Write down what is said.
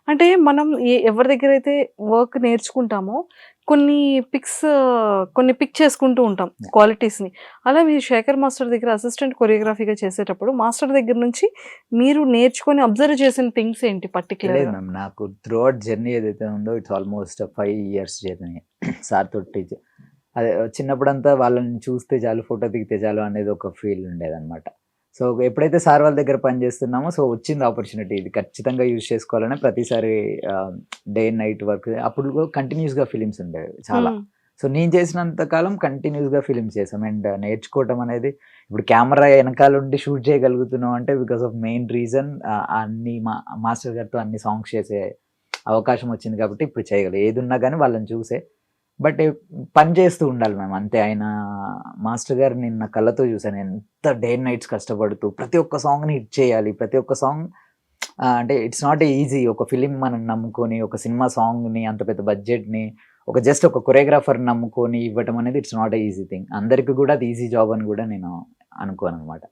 అంటే మనం ఎవరి దగ్గరైతే వర్క్ నేర్చుకుంటామో కొన్ని పిక్స్ కొన్ని పిక్ చేసుకుంటూ ఉంటాం యాహ్! క్వాలిటీస్‌ని. అలా మీరు శేఖర్ మాస్టర్ దగ్గర అసిస్టెంట్ కొరియోగ్రఫీగా చేసేటప్పుడు మాస్టర్ దగ్గర నుంచి మీరు నేర్చుకొని అబ్జర్వ్ చేసిన థింగ్స్ ఏంటి లేదు పర్టిక్యులర్‌గా? మ్యామ్. నాకు త్రూ ఔట్ జర్నీ ఏదైతే ఉందో it's almost 5 years journey sir తోటి. అదే చిన్నప్పుడంతా వాళ్ళని చూస్తే చాలు, ఫోటో దిగితే చాలు అనేది ఒక ఫీల్ ఉండేదనమాట. సో, ఎప్పుడైతే సార్ వాళ్ళ దగ్గర పని చేస్తున్నామో సో, వచ్చింది ఆపర్చునిటీ ఇది ఖచ్చితంగా యూజ్ చేసుకోవాలని ప్రతిసారి డే అండ్ నైట్ వర్క్ అప్పుడు కంటిన్యూయస్‌గా ఫిలిమ్స్ ఉండేవి చాలా. హ్మ్. సో, నేను చేసినంత కాలం కంటిన్యూయస్‌గా ఫిలిమ్స్ చేసాం. అండ్ నేర్చుకోవటం అనేది ఇప్పుడు కెమెరా ఎనకాలుండి షూట్ చేయగలుగుతున్నాం అంటే బికాస్ ఆఫ్ మెయిన్ రీజన్ అన్ని మాస్టర్ గారితో అన్ని సాంగ్స్ చేసే అవకాశం వచ్చింది కాబట్టి ఇప్పుడు చేయగలం. ఏదున్నా గాని వాళ్ళని చూసే. బట్ పని చేస్తూ ఉండాలి మ్యామ్ అంతే. ఆయన మాస్టర్ గారిని నేను నా కళ్ళతో చూసాను. ఎంత డే అండ్ నైట్స్ కష్టపడుతూ ప్రతి ఒక్క సాంగ్‌ని హిట్ చేయాలి. ప్రతి ఒక్క సాంగ్ అంటే ఇట్స్ నాట్ ఈజీ. ఒక ఫిల్మ్ మనం నమ్ముకొని, ఒక సినిమా సాంగ్‌ని అంత పెద్ద బడ్జెట్‌ని జస్ట్ ఒక కొరియోగ్రాఫర్‌ని నమ్ముకొని ఇవ్వటం అనేది it's not a easy thing. అందరికి కూడా అది ఈజీ జాబ్ అని కూడా నేను అనుకోననమాట.